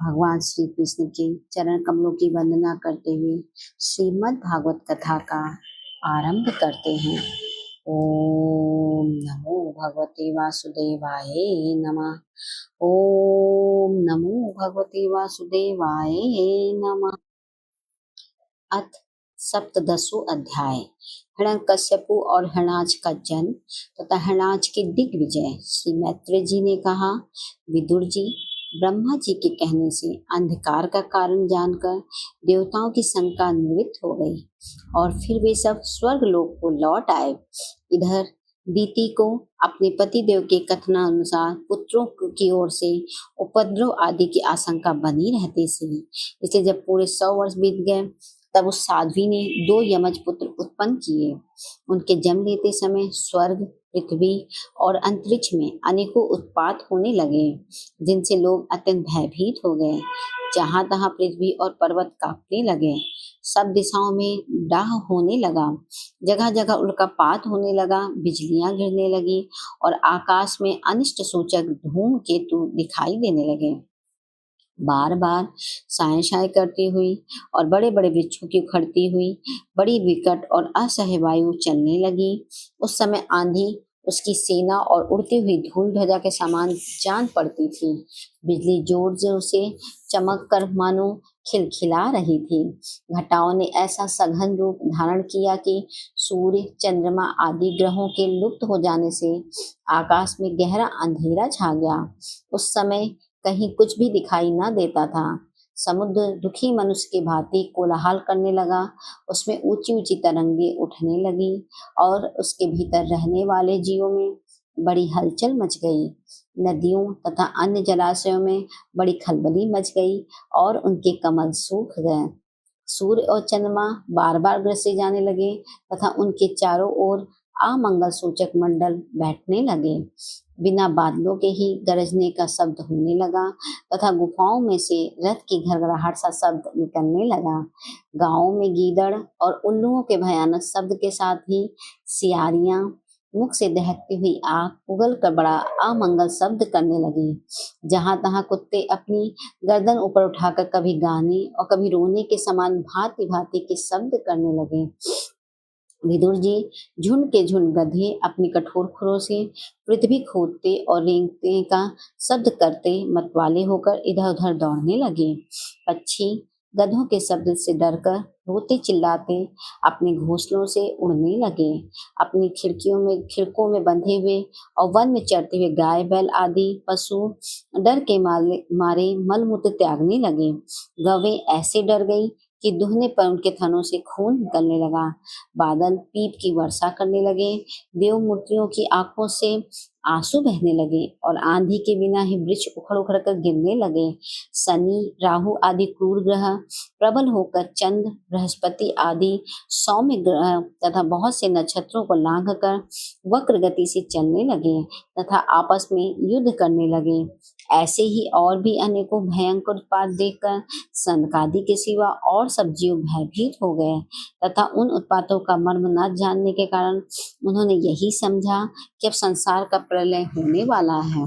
भगवान श्री कृष्ण के चरण कमलों की वंदना करते हुए श्रीमद् भागवत कथा का आरंभ करते हैं। ओम नमो भगवते वासुदेवाय नमः। ओम नमो भगवते वासुदेवाय नमः। अथ सप्तदशो अध्याय। हिरण्यकश्यपु और हिरणाज का जन्म तथा हिरणाज के दिग्विजय। श्री मैत्रेय जी ने कहा, विदुर जी, ब्रह्मा जी के कहने से अंधकार का कारण जानकर देवताओं की शंका निवृत्त हो गई और फिर वे सब स्वर्ग लोक को लौट आए। इधर दीति को अपने पति देव के कथनानुसार पुत्रों की ओर से उपद्रव आदि की आशंका बनी रहती थी। इसलिए जब पूरे 100 वर्ष बीत गए तब उस साध्वी ने 2 यमज पुत्र उत्पन्न किए। उनके जन्म लेते समय स्वर्ग, पृथ्वी और अंतरिक्ष में अनेकों उत्पात होने लगे, जिनसे लोग अत्यंत भयभीत हो गए। जहां तहां पृथ्वी और पर्वत कांपने लगे, सब दिशाओं में डाह होने लगा, जगह जगह उल्कापात होने लगा, बिजलियां गिरने लगी और आकाश में अनिष्ट सूचक धूमकेतु दिखाई देने लगे। बार बार साय साय करती हुई और बड़े बड़े वृक्षों की उखड़ती हुई बड़ी विकट और असह्य वायु चलने लगी। उस समय आंधी उसकी सेना और उड़ती हुई धूल ध्वजा के समान जान पड़ती थी। बिजली जोर जोर से चमक कर मानो खिलखिला रही थी। घटाओं ने ऐसा सघन रूप धारण किया कि सूर्य, चंद्रमा आदि ग्रहों के लुप्त हो जाने से आकाश में गहरा अंधेरा छा गया। उस समय कहीं कुछ भी दिखाई न देता था। समुद्र दुखी मनुष्य की भांति कोलाहल करने लगा। उसमें ऊंची ऊंची तरंगें उठने लगी और उसके भीतर रहने वाले जीवों में बड़ी हलचल मच गई। नदियों तथा अन्य जलाशयों में बड़ी खलबली मच गई और उनके कमल सूख गए। सूर्य और चंद्रमा बार बार ग्रसे जाने लगे तथा उनके चारों ओर अमंगल सूचक मंडल बैठने लगे। बिना बादलों के ही गरजने का शब्द होने लगा तथा गुफाओं में से रथ की घरघराहट सा शब्द निकलने लगा। गांवों में गीदड़ और उल्लुओं के भयानक शब्द के साथ ही सियारियां मुख से दहकती हुई आग उगल कर बड़ा अमंगल शब्द करने लगी। जहां तहां कुत्ते अपनी गर्दन ऊपर उठाकर कभी गाने और कभी रोने के समान भांति भांति के शब्द करने लगे। विदुर जी, झुंड के झुंड गधे अपनी कठोर खुरों से पृथ्वी खोदते और रेंगते का शब्द करते मतवाले होकर इधर उधर दौड़ने लगे। पक्षी गधों के शब्द से डरकर रोते चिल्लाते अपने घोंसलों से उड़ने लगे। अपनी खिड़कों में बंधे हुए और वन में चरते हुए गाय बैल आदि पशु डर के मारे मलमूत्र त्यागने लगे। गवें ऐसे डर गई कि दुहने पर उनके थनों से खून निकलने लगा। बादल पीप की वर्षा करने लगे। देव मूर्तियों की आंखों से आंसू बहने लगे और आंधी के बिना ही वृक्ष उखड़ उखड़ कर गिरने लगे। शनि, राहु आदि क्रूर ग्रह प्रबल होकर चंद्र, बृहस्पति आदि सौम्य ग्रह तथा बहुत से नक्षत्रों को लांघ कर वक्र गति से चलने लगे तथा आपस में युद्ध करने लगे। ऐसे ही और भी अनेकों भयंकर उत्पात देखकर सनकादि के सिवा और सब जीव भयभीत हो गए तथा उन उत्पातों का मर्म न जानने के कारण उन्होंने यही समझा कि अब संसार का प्रलय होने वाला है।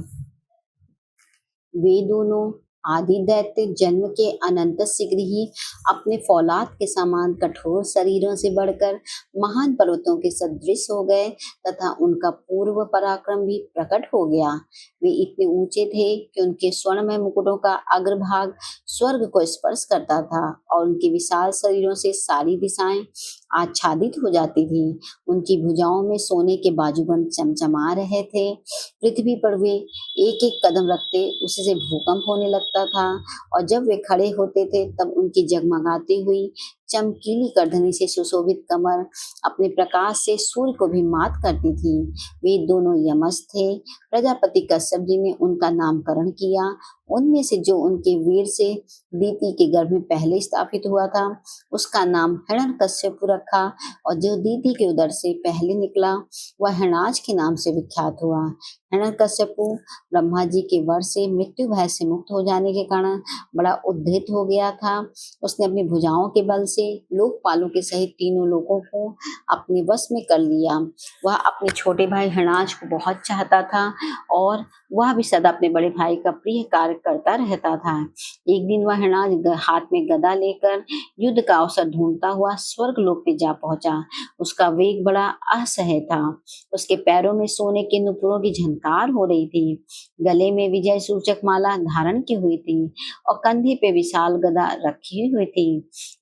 वे दोनों आदि दैत्य जन्म के अनंत शीघ्र ही अपने फौलाद के समान कठोर शरीरों से बढ़कर महान पर्वतों के सदृश हो गए तथा उनका पूर्व पराक्रम भी प्रकट हो गया। वे इतने ऊंचे थे कि उनके स्वर्णमय मुकुटों का अग्रभाग स्वर्ग को स्पर्श करता था और उनके विशाल शरीरों से सारी दिशाएं आच्छादित हो जाती थी। उनकी भुजाओं में सोने के बाजूबंद चमचमा रहे थे। पृथ्वी पर वे एक एक कदम रखते उसी से भूकंप होने लगता था और जब वे खड़े होते थे तब उनकी जगमगाती हुई चमकीली करधनी से सुशोभित कमर अपने प्रकाश से सूर्य को भी मात करती थी। वे दोनों यमज थे। प्रजापति कश्यप जी ने उनका नामकरण किया। उनमें से जो उनके वीर से दीति के गर्भ में पहले स्थापित हुआ था उसका नाम हिरण्यकश्यप रखा और जो दीति के उदर से पहले निकला वह हिरणाज के नाम से विख्यात हुआ। हिरण्यकश्यपु ब्रह्मा जी के वर से मृत्यु भय से मुक्त हो जाने के कारण बड़ा उद्धत हो गया था। उसने अपनी भुजाओं के बल से लोकपालों के सहित तीनों लोगों को अपने वश में कर लिया। वह अपने छोटे भाई हणाज को बहुत चाहता था और वह भी सदा अपने बड़े भाई का प्रिय कार्य करता रहता था। एक दिन वह हणाज हाथ में गदा लेकर युद्ध का अवसर ढूंढता हुआ स्वर्ग लोक पे जा पहुंचा। उसका वेग बड़ा असह्य था। उसके पैरों में सोने के नुपुरों की झनकार हो रही थी। गले में विजय सूचक माला धारण की हुई थी और कंधे पे विशाल गदा रखी हुई थी।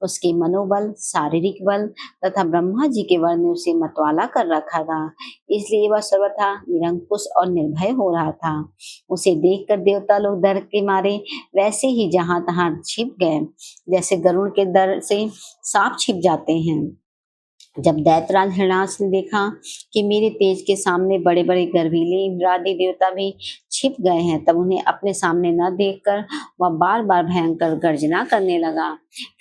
उसके मनोबल, शारीरिक बल तथा ब्रह्मा जी के वर ने उसे मतवाला कर रखा था, इसलिए वह सर्वथा निरंकुश और निर्भय हो रहा था। उसे देखकर देवता लोग डर के मारे वैसे ही जहां तहां छिप गए, जैसे गरुड़ के डर से सांप छिप जाते हैं। जब दैत्यराज हरिणास ने देखा कि मेरे तेज के सामने बड़े बड़े गर्वीले इंद्रादि देवता भी छिप गए हैं, तब उन्हें अपने सामने न देखकर वह बार बार भयंकर गर्जना करने लगा।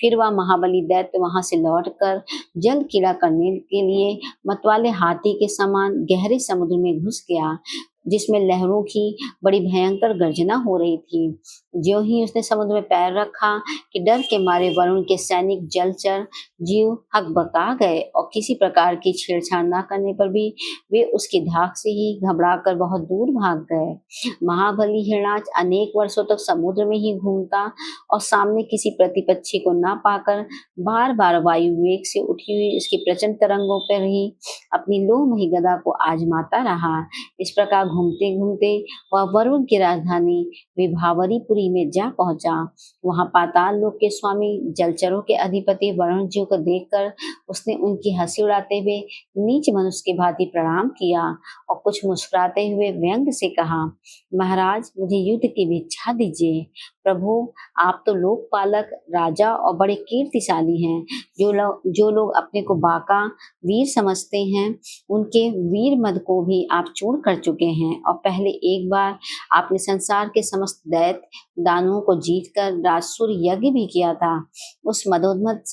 फिर वह महाबली दैत्य वहां से लौटकर जल कीड़ा करने के लिए मतवाले हाथी के समान गहरे समुद्र में घुस गया, जिसमें लहरों की बड़ी भयंकर गर्जना हो रही थी। ज्यों ही उसने समुद्र में पैर रखा कि डर के मारे वरुण के सैनिक जलचर जीव हकबका गए और किसी प्रकार की छेड़छाड़ न करने पर भी वे उसकी धाक से ही घबराकर बहुत दूर भाग गए। महाबली हिरणाच अनेक वर्षों तक समुद्र में ही घूमता और सामने किसी प्रतिपक्षी को न पाकर बार बार वायु वेग से उठी हुई उसकी प्रचंड तरंगों पर ही अपनी लोहमयी गदा को आजमाता रहा। इस प्रकार घूमते घूमते वह वरुण की राजधानी विभावरीपुरी में जा पहुंचा। वहां पाताल लोक के स्वामी जलचरों के अधिपति वरुण जी को देखकर उसने उनकी हंसी उड़ाते हुए नीच मनुष्य की भांति प्रणाम किया और कुछ मुस्कुराते हुए व्यंग से कहा, महाराज मुझे युद्ध की भिक्षा दीजिए। प्रभु आप तो लोकपालक, राजा और बड़े कीर्तिशाली हैं। जो लोग अपने को बाका वीर समझते हैं, उनके वीर मद को भी आप चूर कर चुके हैं और पहले एक बार आपने संसार के समस्त दैत्य दानवों को जीतकर राजसूर यज्ञ भी किया था। उस मदोन्मत्त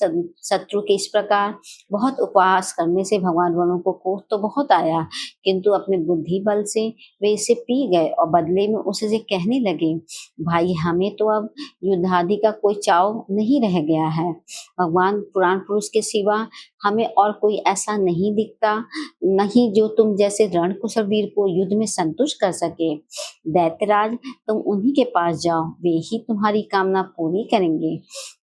शत्रु के इस प्रकार बहुत उपहास करने से भगवान वरुण को क्रोध तो बहुत आया, किंतु अपने बुद्धि बल से वे इसे पी गए और बदले में उससे कहने लगे, भाई हमें तो अब युद्धादि का कोई चाव नहीं रह गया है। भगवान पुराण पुरुष के सिवा हमें और कोई ऐसा नहीं दिखता, नहीं जो तुम जैसे रणकुशल वीर को युद्ध में संतुष्ट कर सके। दैत्यराज तुम उन्हीं के पास जाओ, वे ही तुम्हारी कामना पूरी करेंगे।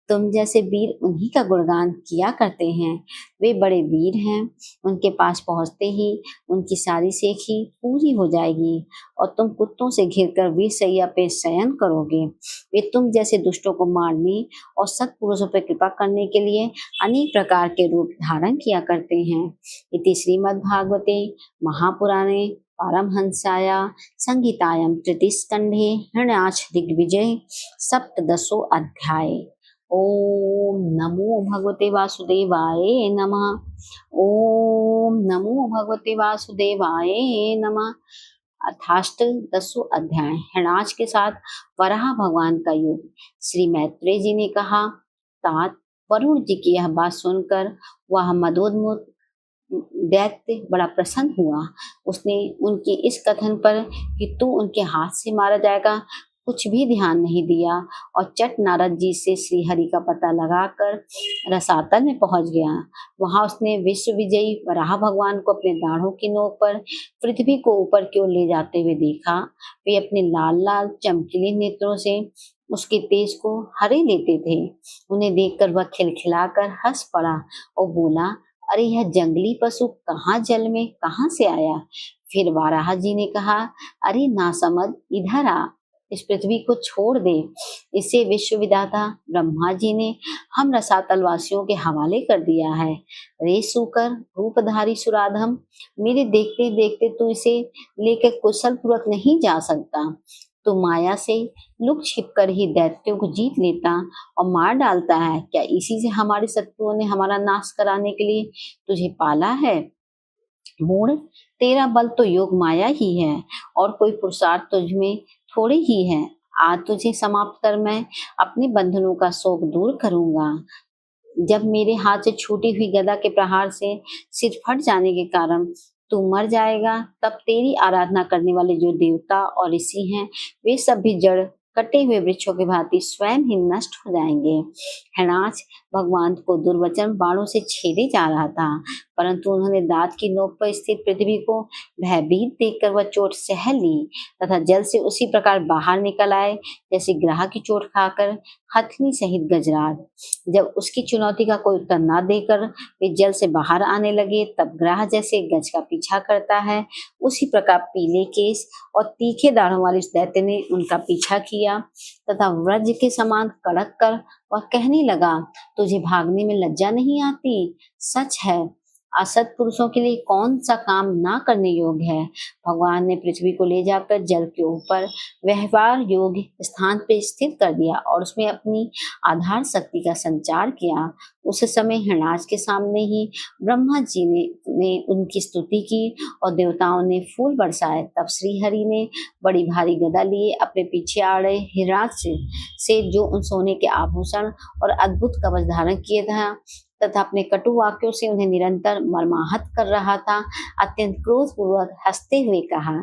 तुम जैसे वीर उन्हीं का गुणगान किया करते हैं। वे बड़े वीर हैं, उनके पास पहुंचते ही उनकी सारी सेखी पूरी हो जाएगी और तुम कुत्तों से घिरकर वीर सैया पे शयन करोगे। वे तुम जैसे दुष्टों को मारने और सत्पुरुषों पर कृपा करने के लिए अनेक प्रकार के रूप धारण किया करते हैं। इति श्रीमद्भागवते महापुराणे पारमहंस्यां संहितायां तृतीय स्कंधे हिरण्याक्ष दिग्विजय सप्तदशो अध्याय। ओम नमो भगवते वासुदेवाय नमः। ओम नमो भगवते वासुदेवाय नमः। अथाष्टदशो अध्याय, हिरण्याक्ष के साथ वराह भगवान का युद्ध। श्री मैत्रेय जी ने कहा, तात वरुण जी की यह बात सुनकर वह मदोन्मत्त दैत्य बड़ा प्रसन्न हुआ। उसने उनके इस कथन पर कि तू उनके हाथ से मारा जाएगा कुछ भी ध्यान नहीं दिया और चट नारद जी से श्री हरि का पता लगाकर रसातल में पहुंच गया। वहां उसने विश्व विजयी वराह भगवान को अपने दाढ़ों की नोक पर पृथ्वी को ऊपर की ओर ले जाते हुए देखा। वे अपने लाल लाल चमकीले नेत्रों से उसके तेज को हरे लेते थे। उन्हें देखकर वह खिलखिलाकर हंस पड़ा और बोला, अरे यह जंगली पशु कहाँ जल में कहाँ से आया। फिर वाराह जी ने कहा, अरे नासमझ इधर आ, इस पृथ्वी को छोड़ दे। इसे विश्व विधाता ब्रह्मा जी ने हम रसातल वासियों के हवाले कर दिया है। रे सूकर रूपधारी सुराधम, मेरे देखते देखते तू इसे लेकर कुशल पूर्वक नहीं जा सकता। तो माया से लुक छिप कर ही दैत्यों को जीत लेता और मार डालता है। क्या इसी से हमारे शत्रुओं ने हमारा नाश कराने के लिए तुझे पाला है? मूढ़, तेरा बल तो योग माया ही है और कोई पुरुषार्थ तुझमें थोड़े ही है। आज तुझे समाप्त कर मैं अपने बंधनों का शोक दूर करूंगा। जब मेरे हाथ से छूटी हुई गदा के प्रहार से सिर फट जाने के कारण तू मर जाएगा, तब तेरी आराधना करने वाले जो देवता और ऋषि हैं, वे सब भी जड़ कटे हुए वृक्षों की भांति स्वयं ही नष्ट हो जाएंगे। हिरणाक्ष भगवान को दुर्वचन बाणों से छेदे जा रहा था, परंतु उन्होंने दांत की नोक पर स्थित पृथ्वी को भयभीत देखकर वह चोट सह ली तथा जल से उसी प्रकार बाहर निकल आए जैसे ग्राह की चोट खाकर हथनी सहित गजराज। जब उसकी चुनौती का कोई उत्तर न देकर वे जल से बाहर आने लगे, तब ग्राह जैसे गज का पीछा करता है, उसी प्रकार पीले केस और तीखे दाढ़ों वाले उस दैत्य ने उनका पीछा किया तथा वज्र के समान कड़क कर वह कहने लगा, तुझे भागने में लज्जा नहीं आती? सच है, असत पुरुषों के लिए कौन सा काम ना करने योग्य है। भगवान ने पृथ्वी को ले जाकर जल के ऊपर व्यवहार योग्य स्थान पर स्थित कर दिया और उसमें अपनी आधार शक्ति का संचार किया। उस समय हिरणाक्ष के सामने ही ब्रह्मा जी ने उनकी स्तुति की और देवताओं ने फूल बरसाए। तब श्री हरि ने बड़ी भारी गदा लिए अपने पीछे आ रहे हिरणाक्ष से, जो उन सोने के आभूषण और अद्भुत कवच धारण किए था तथा अपने कटु वाक्यों से उन्हें निरंतर मर्माहत कर रहा था, अत्यंत क्रोधपूर्वक हंसते हुए कहा।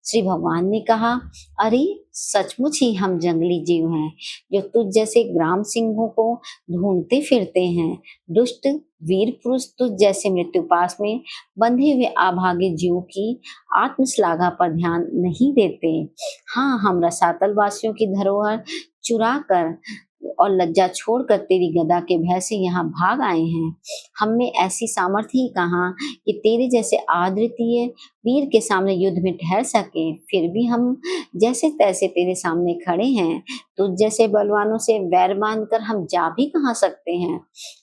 श्री भगवान ने कहा, अरे सचमुच ही हम जंगली जीव हैं जो तुझ जैसे ग्राम सिंहों को ढूंढते फिरते हैं। दुष्ट वीर पुरुष तुझ जैसे मृत्युपाश में बंधे हुए अभागे जीव की आत्मश्लाघा पर ध्यान नहीं देते। हाँ, हम रसातल वासियों की धरोहर चुरा कर और लज्जा छोड़कर तेरी गदा के भय से यहाँ भाग आए हैं। हम में ऐसी सामर्थ्य ही कहाँ कि तेरे जैसे अद्वितीय वीर के सामने युद्ध में ठहर सके। फिर भी हम जैसे तैसे तेरे सामने खड़े हैं। तुझ जैसे बलवानों से वैर बांधकर हम जा भी कहाँ सकते हैं।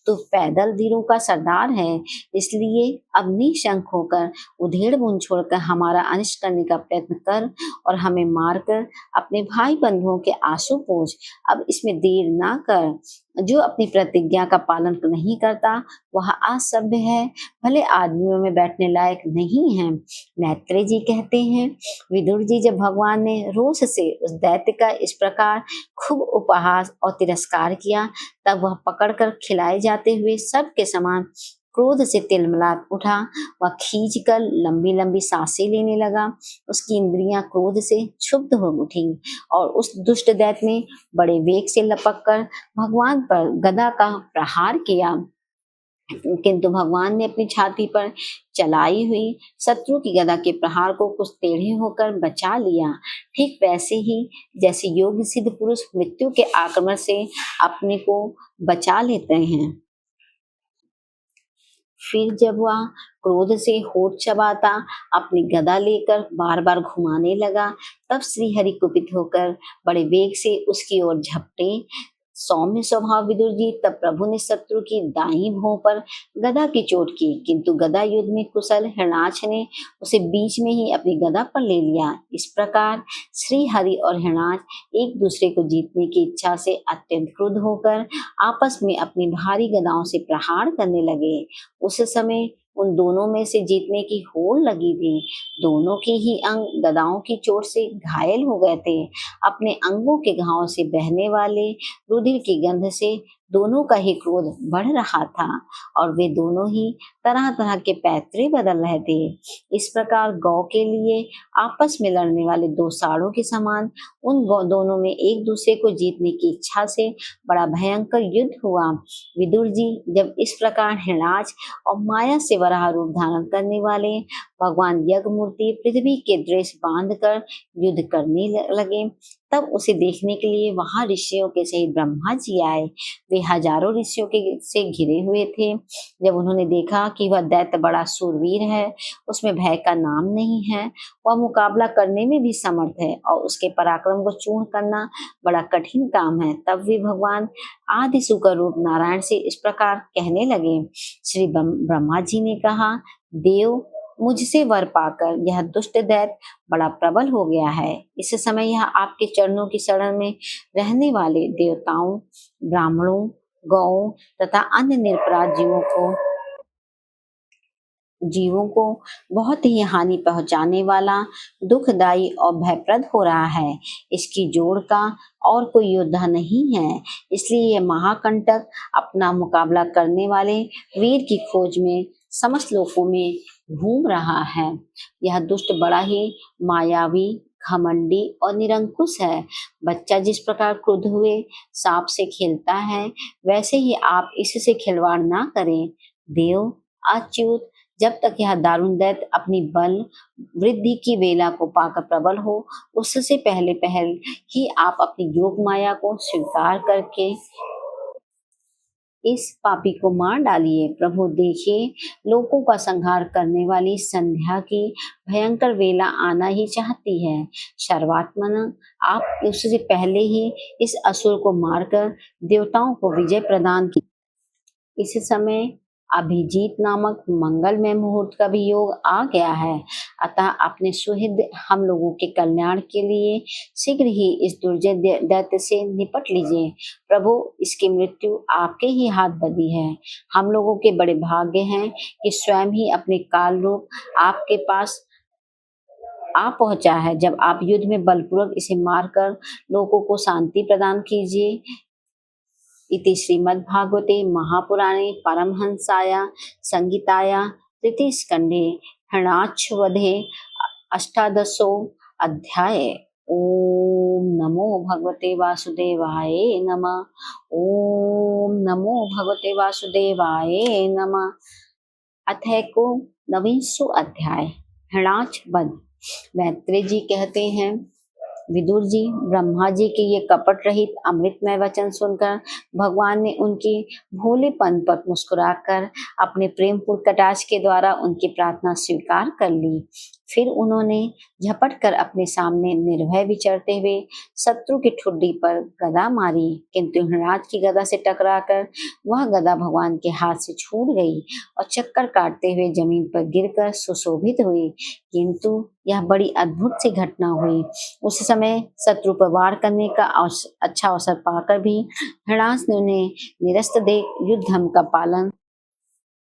तू पैदल वीरों का सरदार है, इसलिए अब निशंक होकर उधेड़ बुन छोड़कर हमारा अनिष्ट करने का प्रयत्न कर और हमें मारकर अपने भाई बंधुओं के आंसू पोंछ। अब इसमें देर ना कर। जो अपनी प्रतिज्ञा का पालन नहीं करता वह असभ्य है, भले आदमियों में बैठने लायक नहीं है। मैत्रेय जी कहते हैं, विदुर जी, जब भगवान ने रोष से उस दैत्य का इस प्रकार खूब उपहास और तिरस्कार किया, तब वह पकड़कर खिलाए जाते हुए सबके समान क्रोध से तिलमिलात उठा। वह खींचकर लंबी लंबी सांसें लेने लगा। उसकी इंद्रियां क्रोध से क्षुब्ध हो उठी और उस दुष्ट दैत्य ने बड़े वेग से लपककर भगवान पर गदा का प्रहार किया, किंतु भगवान ने अपनी छाती पर चलाई हुई शत्रु की गदा के प्रहार को कुछ टेढ़े होकर बचा लिया। ठीक वैसे ही जैसे योग सिद्ध पुरुष मृत्यु के आक्रमण से अपने को बचा लेते हैं। फिर जब वह क्रोध से होठ चबाता अपनी गदा लेकर बार बार घुमाने लगा, तब श्री हरि कुपित होकर बड़े वेग से उसकी ओर झपटे। सौम्य स्वभाव विदुर जी, तब प्रभु ने शत्रु की दाईं भौं पर गदा की चोट की, किंतु गदा युद्ध में कुशल हिरणाक्ष ने उसे बीच में ही अपनी गदा पर ले लिया। इस प्रकार श्री हरि और हिरणाक्ष एक दूसरे को जीतने की इच्छा से अत्यंत क्रुद्ध होकर आपस में अपनी भारी गदाओं से प्रहार करने लगे। उस समय उन दोनों में से जीतने की होड़ लगी थी। दोनों के ही अंग गदाओं की चोट से घायल हो गए थे। अपने अंगों के घावों से बहने वाले रुधिर की गंध से दोनों का ही क्रोध बढ़ रहा था और वे दोनों ही तरह तरह के पैतरे बदल रहे थे। इस प्रकार गौ के लिए आपस में लड़ने वाले दो साड़ों के समान उन दोनों में एक दूसरे को जीतने की इच्छा से बड़ा भयंकर युद्ध हुआ। विदुर जी, जब इस प्रकार हिरणाक्ष और माया से वराह रूप धारण करने वाले भगवान यज्ञ मूर्ति पृथ्वी के दृश्य बांधकर युद्ध करने लगे, तब उसे देखने के लिए वहां ऋषियों के सहित ब्रह्मा जी आए। वे हजारों ऋषियों के से घिरे हुए थे। जब उन्होंने देखा कि वह दैत्य बड़ा सूरवीर है, उसमें भय का नाम नहीं है, वह मुकाबला करने में भी समर्थ है और उसके पराक्रम को चूर्ण करना बड़ा कठिन काम है, तब वे भगवान आदि सुकर रूप नारायण से इस प्रकार कहने लगे। श्री ब्रह्मा जी ने कहा, देव, मुझसे वर पाकर यह दुष्ट दैत्य बड़ा प्रबल हो गया है। इस समय यह आपके चरणों की शरण में रहने वाले देवताओं, ब्राह्मणों, गौओं तथा अन्य निरपराध जीवों को बहुत ही हानि पहुंचाने वाला, दुखदायी और भयप्रद हो रहा है। इसकी जोड़ का और कोई योद्धा नहीं है, इसलिए यह महाकंटक अपना मुकाबला करने वाले वीर की खोज में समस्त लोकों में घूम रहा है। यह दुष्ट बड़ा ही मायावी, घमंडी और निरंकुश है। बच्चा जिस प्रकार क्रुद्ध हुए सांप से खेलता है, वैसे ही आप इससे खिलवाड़ ना करें। देव अच्युत, जब तक यह दारुण दैत्य अपनी बल वृद्धि की वेला को पाकर प्रबल हो, उससे पहले पहल ही आप अपनी योग माया को स्वीकार करके इस पापी को मार डालिए। प्रभु देखिए, लोगों का संहार करने वाली संध्या की भयंकर वेला आना ही चाहती है। सर्वात्मन, आप उससे पहले ही इस असुर को मारकर देवताओं को विजय प्रदान की। इस समय अभिजीत नामक मंगलमय मुहूर्त का भी योग आ गया है। अतः अपने सुहृद हम लोगों के कल्याण के लिए शीघ्र ही इस दुर्जय दैत्य से निपट लीजिए। प्रभु, इसकी मृत्यु आपके ही हाथ बंधी है। हम लोगों के बड़े भाग्य हैं कि स्वयं ही अपने काल रूप आपके पास आ पहुंचा है। जब आप युद्ध में बलपूर्वक इसे मारकर लोगों को शांति प्रदान कीजिए। इति श्रीमद्भागवते महापुराणे परमहंसाया संहिताया तृतीय स्कंधे हरणाक्षवधे अष्टादशो अध्याय। ओम नमो भगवते वासुदेवाय नमः। ओम नमो भगवते वासुदेवाय नमः। अथैको नवींसु अध्याय हरणाक्षवध। मैत्रेय जी कहते हैं, विदुर जी, ब्रह्मा जी के ये कपट रहित अमृतमय वचन सुनकर भगवान ने उनकी भोलेपन पर मुस्कुराकर अपने प्रेमपूर्ण कटाक्ष के द्वारा उनकी प्रार्थना स्वीकार कर ली। फिर उन्होंने झपट कर अपने सामने निर्भय विचरते हुए शत्रु की ठुड्डी पर गदा मारी, किंतु हिरणराज की गदा से टकराकर वह गदा भगवान के हाथ से छूट गई और चक्कर काटते हुए जमीन पर गिरकर सुशोभित हुई। किंतु यह बड़ी अद्भुत सी घटना हुई। उस समय शत्रु पर वार करने का अच्छा अवसर पाकर भी हिरणाक्ष ने उन्हें निरस्त देख युद्ध धर्म का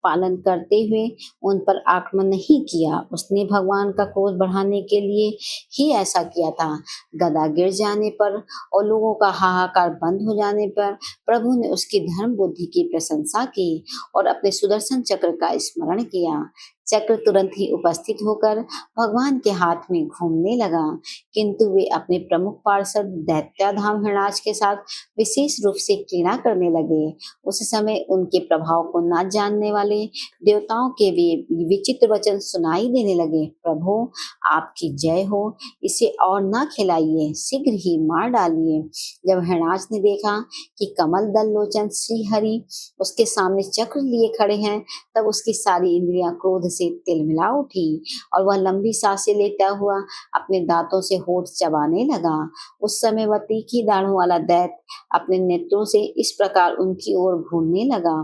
पालन करते हुए उन पर आक्रमण नहीं किया। उसने भगवान का क्रोध बढ़ाने के लिए ही ऐसा किया था। गदा गिर जाने पर और लोगों का हाहाकार बंद हो जाने पर प्रभु ने उसकी धर्म बुद्धि की प्रशंसा की और अपने सुदर्शन चक्र का स्मरण किया। चक्र तुरंत ही उपस्थित होकर भगवान के हाथ में घूमने लगा, किंतु वे अपने प्रमुख पार्षद दैत्याधाम हिरणाक्ष के साथ विशेष रूप से क्रीड़ा करने लगे। उस समय उनके प्रभाव को न जानने वाले देवताओं के वे विचित्र वचन सुनाई देने लगे। प्रभु, आपकी जय हो, इसे और न खिलाइए, शीघ्र ही मार डालिए। जब हिरणाक्ष ने देखा कि कमल दल लोचन श्री हरि उसके सामने चक्र लिए खड़े हैं, तब उसकी सारी इंद्रियां क्रोध से तिलमिला उठी और वह लंबी सांसें लेता हुआ अपने दांतों से होठ चबाने लगा। उस समय वह तीखी दाढ़ों वाला दैत्य अपने नेत्रों से इस प्रकार उनकी ओर घूरने लगा,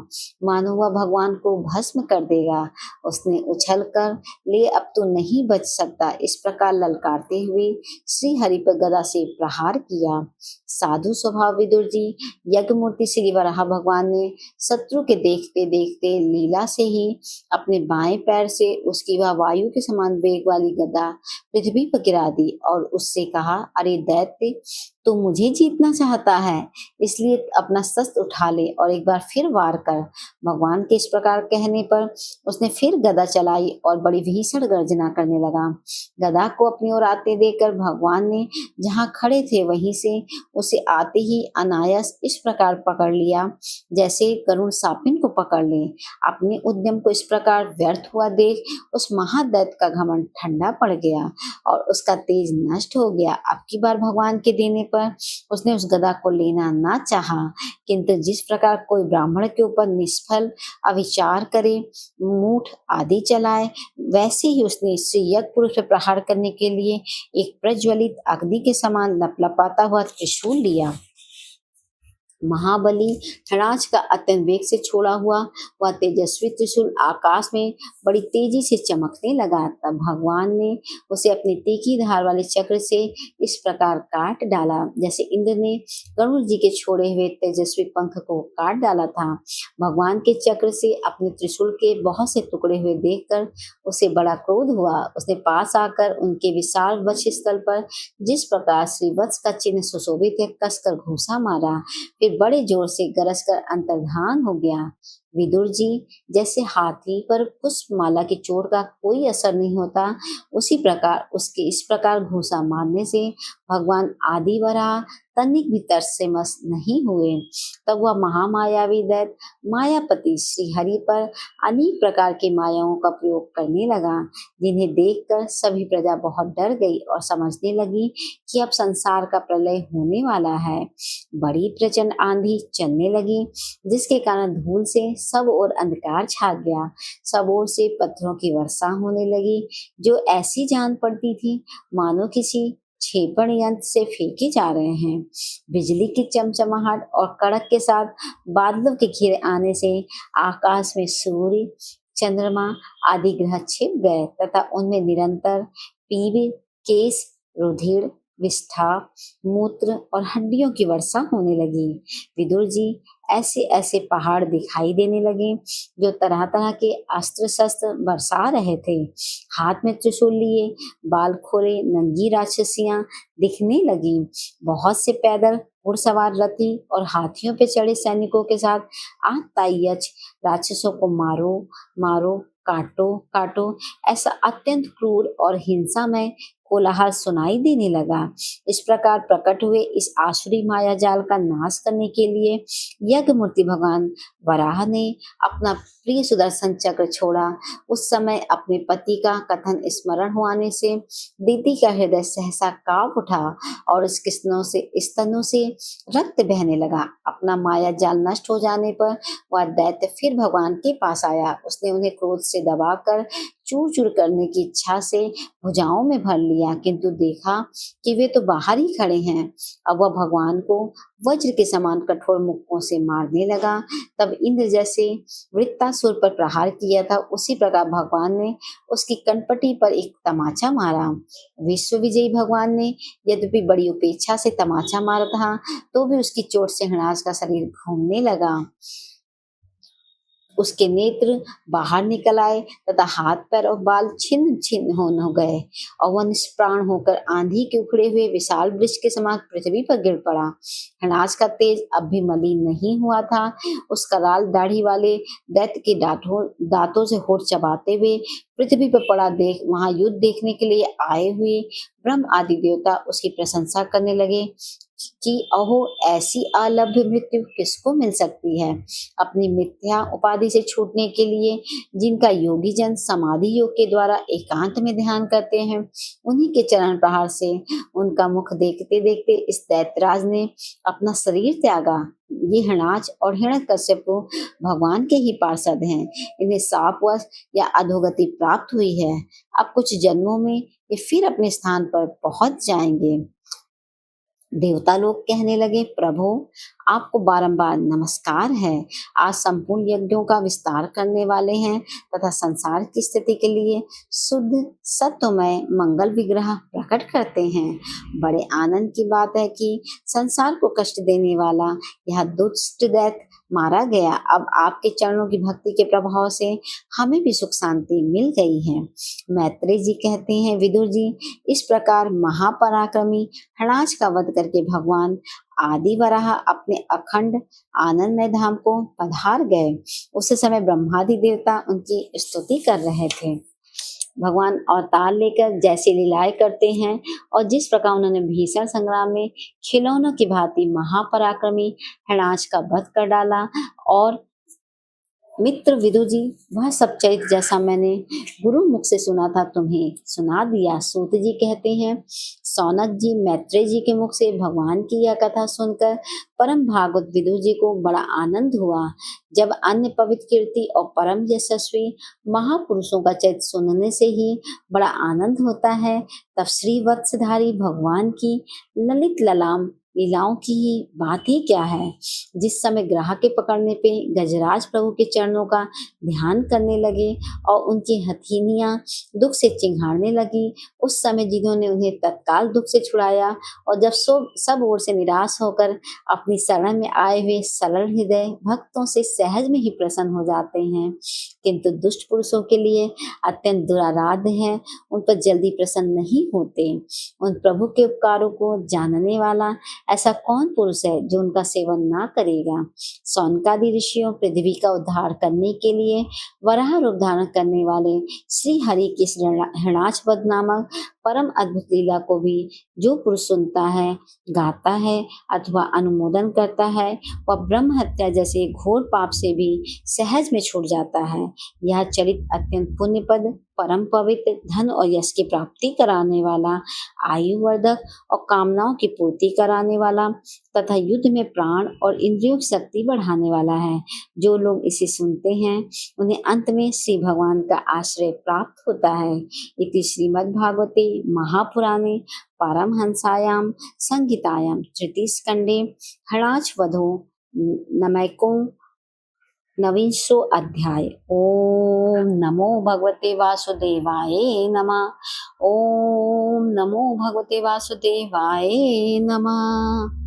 मानो वह भगवान को भस्म कर देगा। उसने उछलकर, ले अब तू नहीं बच सकता, इस प्रकार ललकारते हुए श्री हरि पर गदा से प्रहार किया। साधु स्वभाव विदुर जी, यज्ञ मूर्ति श्री वराह भगवान ने शत्रु के देखते देखते लीला से ही अपने बाएं पैर से उसकी वह वायु के समान वेग वाली गदा पृथ्वी पर गिरा दी और उससे कहा, अरे दैत्य, तू मुझे जीतना चाहता है, इसलिए अपना शस्त्र उठा ले और एक बार फिर वार कर। भगवान के इस प्रकार कहने पर उसने फिर गदा चलाई और बड़ी भीषण गर्जना करने लगा। गदा को अपनी ओर आते देखकर भगवान ने जहाँ खड़े थे वहीं से उसे आते ही अनायास इस प्रकार पकड़ लिया जैसे करुण सापिन को पकड़ ले। अपने उद्यम को इस प्रकार व्यर्थ हुआ देख उस महादैत्य का घमंड ठंडा पड़ गया और उसका तेज नष्ट हो गया। अब की बार भगवान के देने पर उसने उस गदा को लेना ना चाहा, किंतु जिस प्रकार कोई ब्राह्मण के ऊपर निष्फल अविचार करे, मूठ आदि चलाए, वैसे ही उसने श्री यज्ञ पुरुष पर प्रहार करने के लिए एक प्रज्वलित अग्नि के समान लपलपाता हुआ त्रिशूल लिया। महाबली हिरणाक्ष का अत्यंत वेग से छोड़ा हुआ वह तेजस्वी त्रिशूल आकाश में बड़ी तेजी से चमकने लगा। तब भगवान ने उसे अपनी तीखी धार वाले चक्र से इस प्रकार काट डाला जैसे इंद्र ने गरुड़ जी के छोड़े हुए तेजस्वी पंख को काट डाला था। भगवान के चक्र से अपने त्रिशूल के बहुत से टुकड़े हुए देखकर उसे बड़ा क्रोध हुआ। उसने पास आकर उनके विशाल वक्ष स्थल पर जिस प्रकार श्रीवत्स का चिन्ह सुशोभित है कसकर घूंसा मारा, फिर बड़े जोर से गरज कर अंतर्धान हो गया। विदुर जी, जैसे हाथी पर पुष्पमाला की चोट का कोई असर नहीं होता, उसी प्रकार उसके इस प्रकार घूंसा मारने से भगवान आदि वराह तनिक भी तरस से मस नहीं हुए। तब वह महामायावी दैत्य मायापति श्री हरि पर अनेक प्रकार की मायाओं का प्रयोग करने लगा, जिन्हें देखकर सभी प्रजा बहुत डर गई और समझने लगी कि अब संसार का प्रलय होने वाला है। बड़ी प्रचंड आंधी चलने लगी, जिसके कारण धूल से सब ओर अंधकार छा गया। सब ओर से पत्थरों की वर्षा होने लगी, जो ऐसी जान पड़ती थी मानो किसी क्षेपण यंत्र से फेंके जा रहे हैं। बिजली की चमचमाहट और कड़क के साथ बादलों के घिर आने से आकाश में सूर्य, चंद्रमा आदि ग्रह छिप गए तथा उनमें निरंतर पीले केस, रुधिर, विष्ठा, मूत्र और हड्डियों की वर्षा होने लगी। विदुर जी, ऐसे ऐसे पहाड़ दिखाई देने लगे जो तरह तरह के अस्त्र शस्त्र बरसा रहे थे। हाथ में त्रिशूल लिए बाल खोले नंगी राक्षसियां दिखने लगी। बहुत से पैदल घुड़सवार रथी और हाथियों पे चढ़े सैनिकों के साथ आततायीच राक्षसों को मारो मारो, काटो काटो, ऐसा अत्यंत क्रूर और हिंसामय कोलाहल सुनाई देने लगा। इस प्रकार प्रकट हुए इस आसुरी माया जाल का नाश करने के लिए यज्ञ मूर्ति भगवान वराह ने अपना प्रिय सुदर्शन चक्र छोड़ा। उस समय अपने पति का कथन स्मरण होने से दीति का हृदय सहसा कांप उठा और उसके स्तनों से रक्त बहने लगा। अपना माया जाल नष्ट हो जाने पर वह दैत्य फिर भगवान के पास आया। उसने उन्हें क्रोध से दबाकर चूर चूर करने की इच्छा से भुजाओं में भर लिया, किंतु देखा कि वे तो बाहर ही खड़े हैं। अब वह भगवान को वज्र के समान कठोर मुक्कों से मारने लगा। तब इंद्र जैसे वृत्तासुर पर प्रहार किया था, उसी प्रकार भगवान ने उसकी कनपटी पर एक तमाचा मारा। विश्व विजयी भगवान ने यद्यपि बड़ी उपेक्षा से तमाचा मारा था, तो भी उसकी चोट से हृणाज का शरीर घूमने लगा। उसके नेत्र बाहर निकल आए तथा हाथ पैर और बाल छिन्न छिन्न हो गए और वह निष्प्राण होकर आंधी के उखड़े हुए विशाल वृक्ष के समान पृथ्वी पर गिर पड़ा। हनाज का तेज अब भी मलिन नहीं हुआ था। उस कराल दाढ़ी वाले दैत्य के दांतों से होठ चबाते हुए पृथ्वी पर पड़ा देख वहां युद्ध देखने के लिए आए हुए ब्रह्म आदि देवता उसकी प्रशंसा करने लगे कि अहो, ऐसी अलभ्य मृत्यु किसको मिल सकती है। अपनी मिथ्या उपाधि से छूटने के लिए जिनका योगी जन समाधि योग के द्वारा एकांत में ध्यान करते हैं, उन्हीं के चरण प्रहार से उनका मुख देखते देखते इस दैत्यराज ने अपना शरीर त्यागा। ये हृणाज और हिरण्यकश्यपु भगवान के ही पार्षद हैं। इन्हें शापवश या अधोगति प्राप्त हुई है। अब कुछ जन्मों में ये फिर अपने स्थान पर पहुंच जाएंगे। देवता लोग कहने लगे, प्रभु आपको बारंबार नमस्कार है। आज संपूर्ण यज्ञों का विस्तार करने वाले हैं तथा संसार की स्थिति के लिए शुद्ध सत्वमय मंगल विग्रह प्रकट करते हैं। बड़े आनंद की बात है कि संसार को कष्ट देने वाला यह दुष्ट दैत्य मारा गया। अब आपके चरणों की भक्ति के प्रभाव से हमें भी सुख शांति मिल गई है। मैत्रेय जी कहते हैं, विदुर जी, इस प्रकार महापराक्रमी हणाज का वध करके भगवान आदि वराह अपने अखंड आनंदमय धाम को पधार गए। उस समय ब्रह्मादि देवता उनकी स्तुति कर रहे थे। भगवान अवतार लेकर जैसे लीलाएं करते हैं और जिस प्रकार उन्होंने भीषण संग्राम में खिलौनों की भांति महापराक्रमी हणाज का वध कर डाला। और मित्र विदुर जी, वह सब चरित्र जैसा मैंने गुरु मुख से सुना था तुम्हें सुना दिया। सूत जी कहते हैं, सौनक जी मैत्रेय जी के मुख से भगवान की यह कथा सुनकर परम भागवत विदुर जी को बड़ा आनंद हुआ। जब अन्य पवित्र कीर्ति और परम यशस्वी महापुरुषों का चरित्र सुनने से ही बड़ा आनंद होता है, तब श्री वत्सधारी भगवान की ललित ललाम लीलाओं की ही बात ही क्या है। जिस समय ग्राह के पकड़ने पे गजराज प्रभु के चरणों का ध्यान करने लगे और उनकी हथेलियां दुख से चिंघाड़ने लगी, उस समय जिन्होंने उन्हें तत्काल दुख से छुड़ाया और जब सब ओर से निराश होकर अपनी शरण में आए हुए सरल हृदय भक्तों से सहज में ही प्रसन्न हो जाते हैं, किंतु दुष्ट पुरुषों के लिए अत्यंत दुराराध्य है, उन पर जल्दी प्रसन्न नहीं होते। उन प्रभु के उपकारों को जानने वाला ऐसा कौन पुरुष है जो उनका सेवन ना करेगा। सौनकादि ऋषियों पृथ्वी का उद्धार करने के लिए वराह रूप धारण करने वाले श्री हरि की इस हृणाक्षवध नामक परम अद्भुत लीला को भी जो पुरुष सुनता है, गाता है अथवा अनुमोदन करता है, वह ब्रह्म हत्या जैसे घोर पाप से भी सहज में छूट जाता है। यह चरित अत्यंत पुण्यपद, परम पवित्र, धन और यश की प्राप्ति कराने वाला, आयु वर्धक और कामनाओं की पूर्ति कराने वाला तथा युद्ध में प्राण और इंद्रियों की शक्ति बढ़ाने वाला है। जो लोग इसे सुनते हैं उन्हें अंत में श्री भगवान का आश्रय प्राप्त होता है। इति श्रीमद्भागवते महापुराणे पारमहंसायां संहितायां तृतीय स्कंदे हणाक्षवधो नमैको नवींशो अध्याय। ओम नमो भगवते वासुदेवाय नमः। ओम नमो भगवते वासुदेवाय नमः।